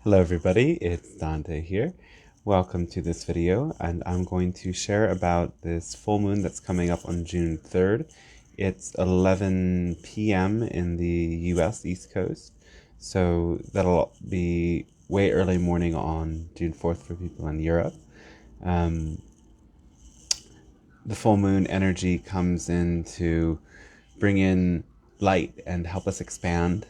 Hello everybody, it's Dante here. Welcome to this video, and I'm going to share about this full moon that's coming up on June 3rd. It's 11 p.m. in the US East Coast, so that'll be way early morning on June 4th for people in Europe. The full moon energy comes in to bring in light and help us expand.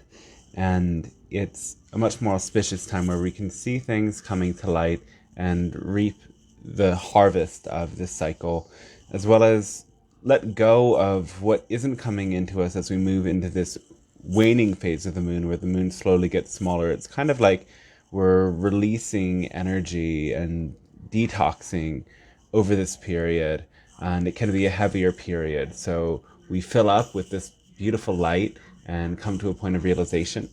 And it's a much more auspicious time where we can see things coming to light and reap the harvest of this cycle, as well as let go of what isn't coming into us as we move into this waning phase of the moon, where the moon slowly gets smaller. It's kind of like we're releasing energy and detoxing over this period, and it can be a heavier period. So we fill up with this beautiful light and come to a point of realization,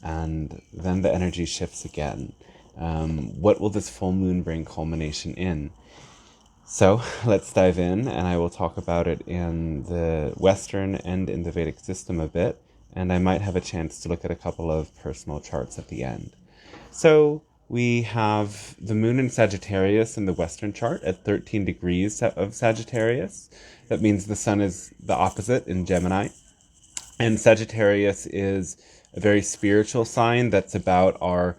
and then the energy shifts again. What will this full moon bring culmination in? So let's dive in, and I will talk about it in the Western and in the Vedic system a bit, and I might have a chance to look at a couple of personal charts at the end. So we have the moon in Sagittarius in the Western chart at 13 degrees of Sagittarius. That means the sun is the opposite in Gemini. And Sagittarius is a very spiritual sign that's about our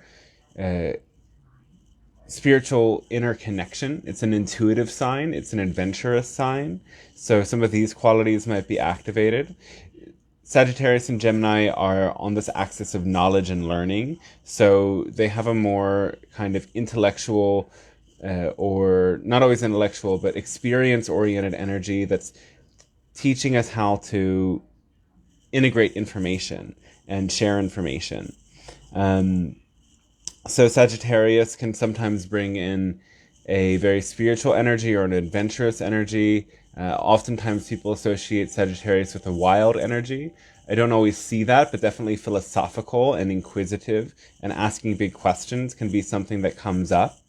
spiritual interconnection. It's an intuitive sign. It's an adventurous sign. So some of these qualities might be activated. Sagittarius and Gemini are on this axis of knowledge and learning, so they have a more kind of intellectual, or not always intellectual, but experience-oriented energy that's teaching us how to integrate information and share information. So Sagittarius can sometimes bring in a very spiritual energy or an adventurous energy. Oftentimes people associate Sagittarius with a wild energy. I don't always see that, but definitely philosophical and inquisitive and asking big questions can be something that comes up,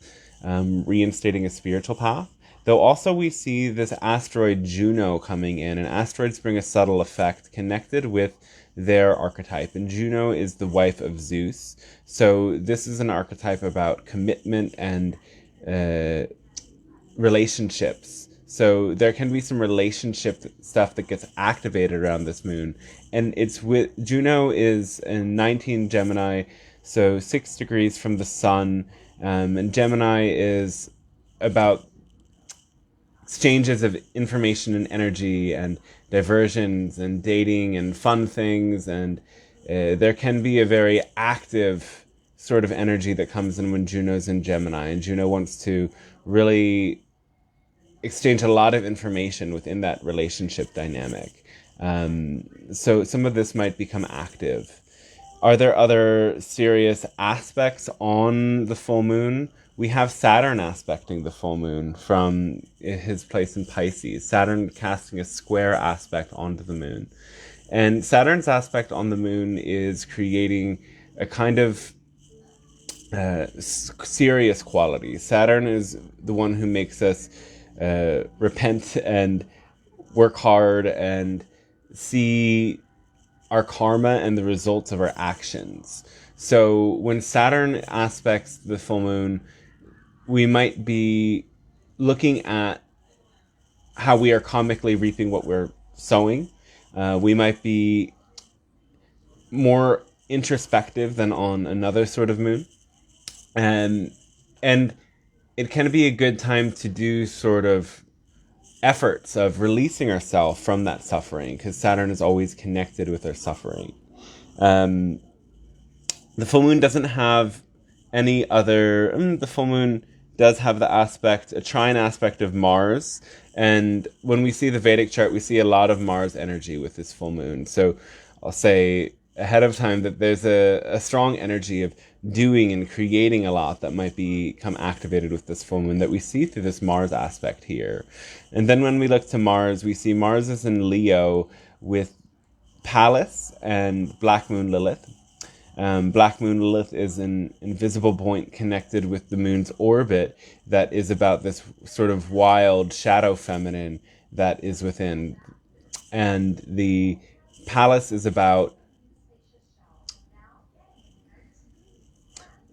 reinstating a spiritual path. Though also we see this asteroid Juno coming in, and asteroids bring a subtle effect connected with their archetype. And Juno is the wife of Zeus. So this is an archetype about commitment and relationships. So there can be some relationship stuff that gets activated around this moon. And it's with Juno is in 19 Gemini, so 6 degrees from the sun. And Gemini is about exchanges of information and energy and diversions and dating and fun things. And there can be a very active sort of energy that comes in when Juno's in Gemini. And Juno wants to really exchange a lot of information within that relationship dynamic. So some of this might become active. Are there other serious aspects on the full moon? We have Saturn aspecting the full moon from his place in Pisces. Saturn casting a square aspect onto the moon. And Saturn's aspect on the moon is creating a kind of serious quality. Saturn is the one who makes us repent and work hard and see our karma and the results of our actions. So when Saturn aspects the full moon, we might be looking at how we are karmically reaping what we're sowing. We might be more introspective than on another sort of moon. And it can be a good time to do sort of efforts of releasing ourselves from that suffering, because Saturn is always connected with our suffering. The full moon doesn't have any other... the full moon does have the aspect, a trine aspect of Mars. And when we see the Vedic chart, we see a lot of Mars energy with this full moon. So I'll say ahead of time that there's a strong energy of doing and creating a lot that might become activated with this full moon that we see through this Mars aspect here. And then when we look to Mars, we see Mars is in Leo with Pallas and Black Moon Lilith. Black Moon Lilith is an invisible point connected with the moon's orbit that is about this sort of wild shadow feminine that is within. And the Pallas is about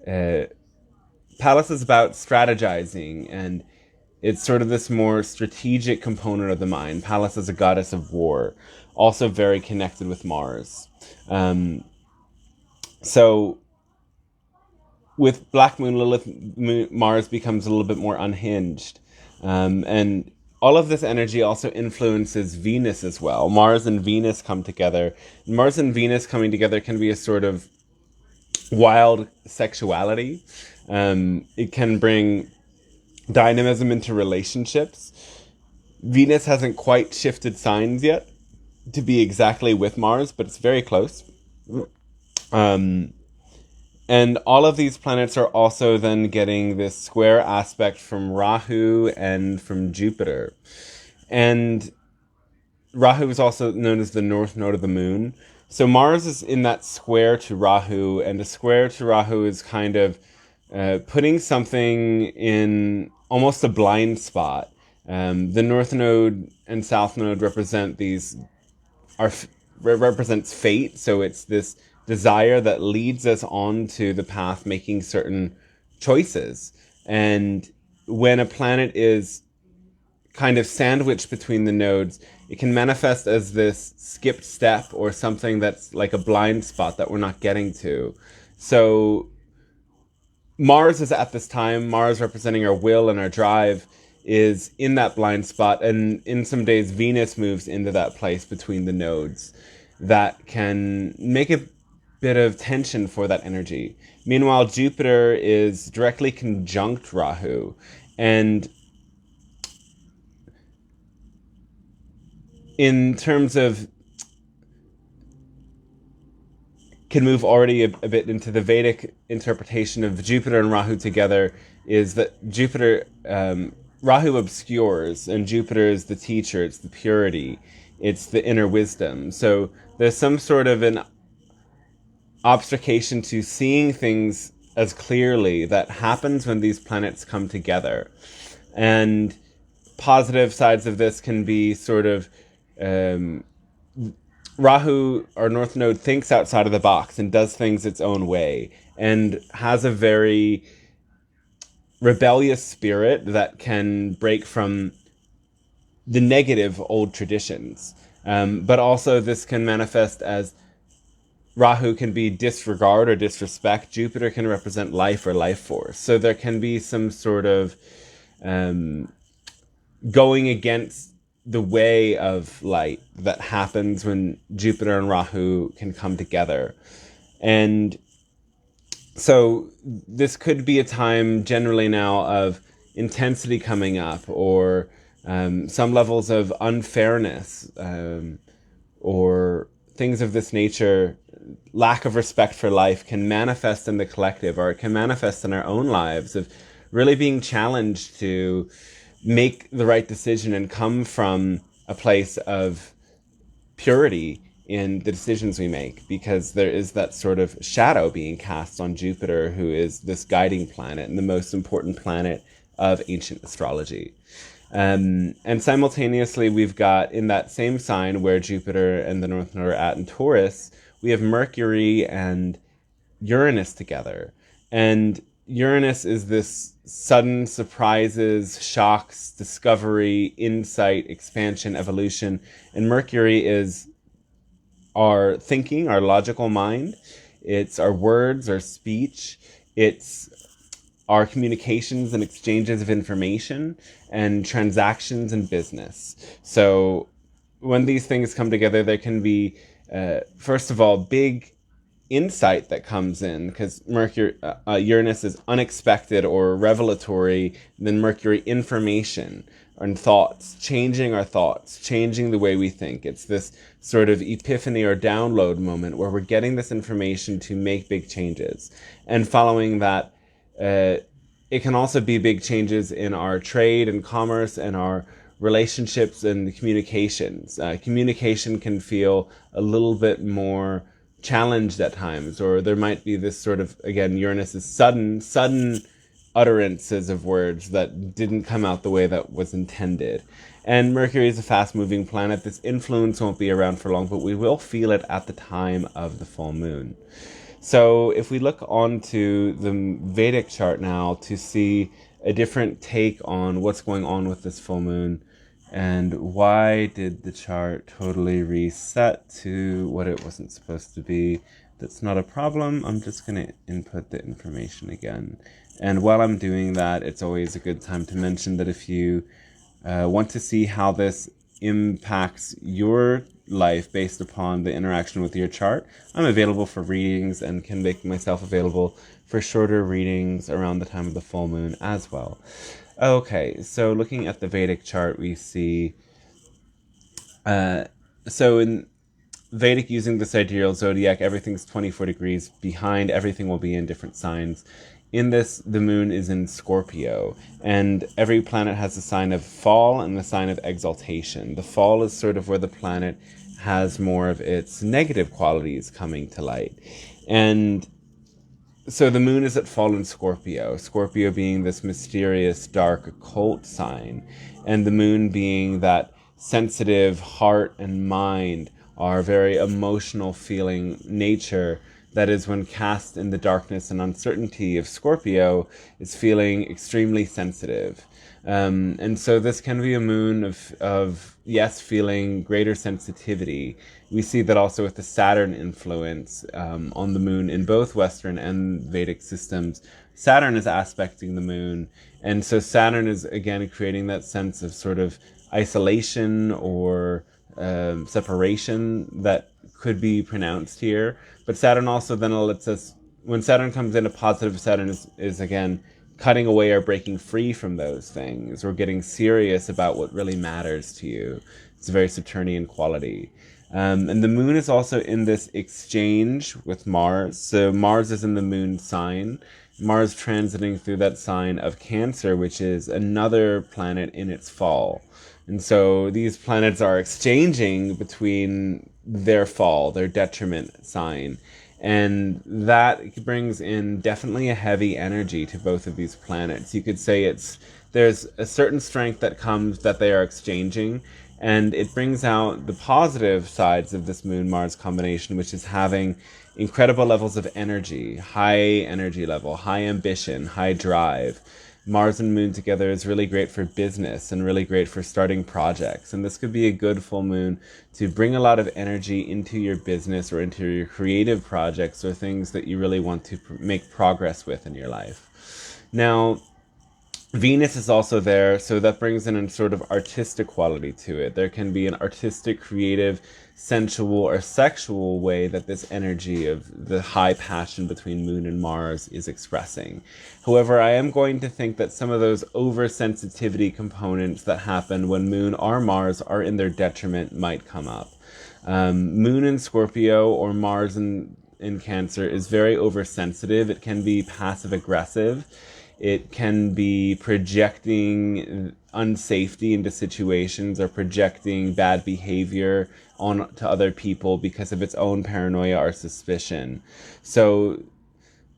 Pallas is about strategizing, and it's sort of this more strategic component of the mind. Pallas is a goddess of war, also very connected with Mars. So with Black Moon Lilith, Mars becomes a little bit more unhinged. And all of this energy also influences Venus as well. Mars and Venus come together. Mars and Venus coming together can be a sort of wild sexuality. It can bring dynamism into relationships. Venus hasn't quite shifted signs yet to be exactly with Mars, but it's very close. And all of these planets are also then getting this square aspect from Rahu and from Jupiter. And Rahu is also known as the north node of the moon. So Mars is in that square to Rahu, and a square to Rahu is kind of putting something in almost a blind spot. The north node and south node represent represents fate. So it's this desire that leads us on to the path, making certain choices. And when a planet is kind of sandwiched between the nodes, it can manifest as this skipped step or something that's like a blind spot that we're not getting to. So Mars is at this time, Mars representing our will and our drive, is in that blind spot. And in some days, Venus moves into that place between the nodes that can make a bit of tension for that energy. Meanwhile, Jupiter is directly conjunct Rahu, and in terms of, can move already a bit into the Vedic interpretation of Jupiter and Rahu together, is that Rahu obscures, and Jupiter is the teacher, it's the purity, it's the inner wisdom. So there's some sort of an obfuscation to seeing things as clearly that happens when these planets come together. And positive sides of this can be sort of Rahu, our north node, thinks outside of the box and does things its own way and has a very rebellious spirit that can break from the negative old traditions. But also this can manifest as Rahu can be disregard or disrespect. Jupiter can represent life or life force. So there can be some sort of going against the way of light that happens when Jupiter and Rahu can come together. And so this could be a time generally now of intensity coming up, or some levels of unfairness, or things of this nature. Lack of respect for life can manifest in the collective, or it can manifest in our own lives, of really being challenged to make the right decision and come from a place of purity in the decisions we make, because there is that sort of shadow being cast on Jupiter, who is this guiding planet and the most important planet of ancient astrology. And simultaneously, we've got in that same sign where Jupiter and the North Node are at in Taurus, we have Mercury and Uranus together. And Uranus is this sudden surprises, shocks, discovery, insight, expansion, evolution. And Mercury is our thinking, our logical mind. It's our words, our speech. It's our communications and exchanges of information and transactions and business. So when these things come together, there can be, first of all, big insight that comes in, because Uranus is unexpected or revelatory, then Mercury information and thoughts, changing our thoughts, changing the way we think. It's this sort of epiphany or download moment where we're getting this information to make big changes. And following that, it can also be big changes in our trade and commerce and our relationships and communications. Communication can feel a little bit more challenged at times, or there might be this sort of, again, Uranus's sudden utterances of words that didn't come out the way that was intended. And Mercury is a fast-moving planet. This influence won't be around for long, but we will feel it at the time of the full moon. So if we look onto the Vedic chart now to see a different take on what's going on with this full moon, and why did the chart totally reset to what it wasn't supposed to be? That's not a problem. I'm just going to input the information again. And while I'm doing that, it's always a good time to mention that if you want to see how this impacts your life based upon the interaction with your chart, I'm available for readings and can make myself available for shorter readings around the time of the full moon as well. Okay, so looking at the Vedic chart, we see, so in Vedic, using the sidereal zodiac, everything's 24 degrees behind, everything will be in different signs. In this, the moon is in Scorpio, and every planet has a sign of fall and the sign of exaltation. The fall is sort of where the planet has more of its negative qualities coming to light. And so the moon is at fall in Scorpio, Scorpio being this mysterious, dark, occult sign, and the moon being that sensitive heart and mind, our very emotional feeling nature that is, when cast in the darkness and uncertainty of Scorpio, is feeling extremely sensitive. And so this can be a moon of yes, feeling greater sensitivity. We see that also with the Saturn influence on the moon in both Western and Vedic systems. Saturn is aspecting the moon, and so Saturn is again creating that sense of sort of isolation or separation that could be pronounced here. But Saturn also then lets us, when Saturn comes in, a positive Saturn is again cutting away or breaking free from those things, or getting serious about what really matters to you. It's a very Saturnian quality. And the moon is also in this exchange with Mars. So Mars is in the moon sign. Mars transiting through that sign of Cancer, which is another planet in its fall. And so these planets are exchanging between their fall, their detriment sign. And that brings in definitely a heavy energy to both of these planets. You could say there's a certain strength that comes that they are exchanging, and it brings out the positive sides of this Moon-Mars combination, which is having incredible levels of energy, high energy level, high ambition, high drive. Mars and Moon together is really great for business and really great for starting projects. And this could be a good full moon to bring a lot of energy into your business or into your creative projects or things that you really want to make progress with in your life. Now, Venus is also there, so that brings in a sort of artistic quality to it. There can be an artistic, creative, sensual, or sexual way that this energy of the high passion between Moon and Mars is expressing. However, I am going to think that some of those oversensitivity components that happen when Moon or Mars are in their detriment might come up. Moon in Scorpio or Mars in Cancer is very oversensitive. It can be passive-aggressive. It can be projecting unsafety into situations or projecting bad behavior onto other people because of its own paranoia or suspicion. So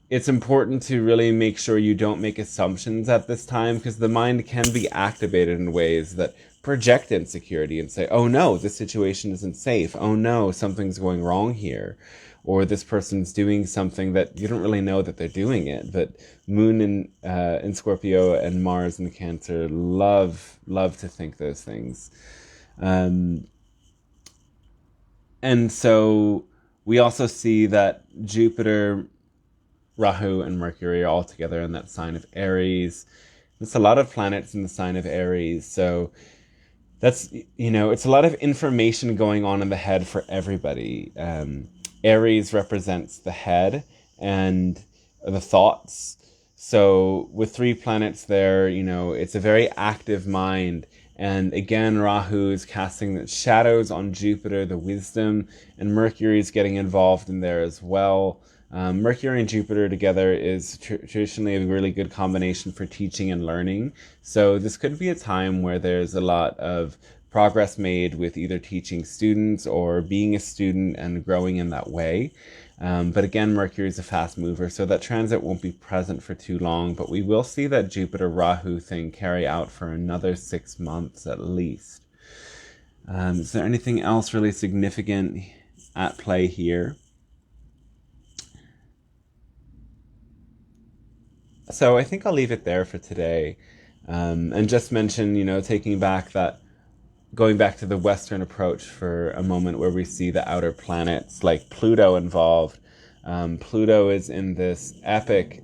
it's important to really make sure you don't make assumptions at this time, because the mind can be activated in ways that project insecurity and say, oh no, this situation isn't safe. Oh no, something's going wrong here. Or this person's doing something that you don't really know that they're doing it. But Moon in Scorpio and Mars in Cancer love to think those things. And so we also see that Jupiter, Rahu, and Mercury are all together in that sign of Aries. There's a lot of planets in the sign of Aries. So that's, it's a lot of information going on in the head for everybody. Aries represents the head and the thoughts. So with 3 planets there, it's a very active mind. And again, Rahu is casting the shadows on Jupiter, the wisdom, and Mercury is getting involved in there as well. Mercury and Jupiter together is traditionally a really good combination for teaching and learning. So this could be a time where there's a lot of progress made with either teaching students or being a student and growing in that way. But again, Mercury is a fast mover, so that transit won't be present for too long, but we will see that Jupiter-Rahu thing carry out for another 6 months at least. Is there anything else really significant at play here? So I think I'll leave it there for today. And just mention, taking back that, going back to the Western approach for a moment where we see the outer planets like Pluto involved. Pluto is in this epic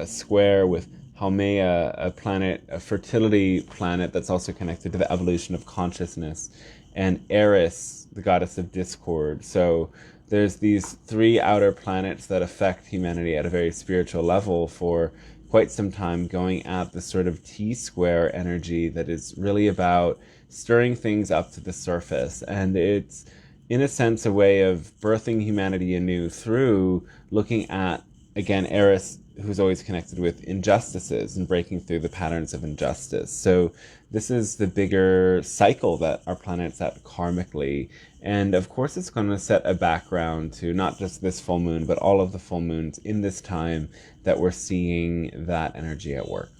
square with Haumea, a planet, a fertility planet that's also connected to the evolution of consciousness, and Eris, the goddess of discord. So there's these three outer planets that affect humanity at a very spiritual level for quite some time, going at the sort of T-square energy that is really about stirring things up to the surface. And it's, in a sense, a way of birthing humanity anew through looking at, again, Eris, who's always connected with injustices and breaking through the patterns of injustice. So this is the bigger cycle that our planet's at karmically. And of course, it's going to set a background to not just this full moon, but all of the full moons in this time that we're seeing that energy at work.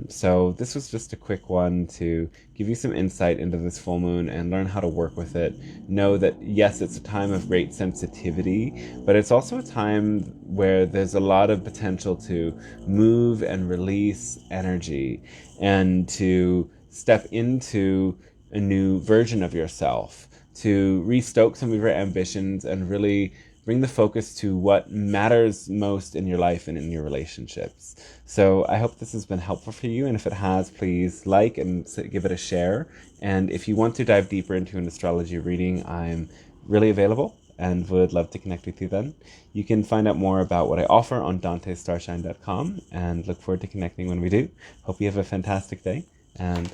So this was just a quick one to give you some insight into this full moon and learn how to work with it. Know that, yes, it's a time of great sensitivity, but it's also a time where there's a lot of potential to move and release energy and to step into a new version of yourself, to restoke some of your ambitions and really bring the focus to what matters most in your life and in your relationships. So I hope this has been helpful for you. And if it has, please like and give it a share. And if you want to dive deeper into an astrology reading, I'm really available and would love to connect with you then. You can find out more about what I offer on dantestarshine.com and look forward to connecting when we do. Hope you have a fantastic day and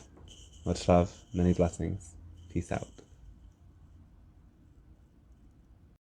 much love, many blessings. Peace out.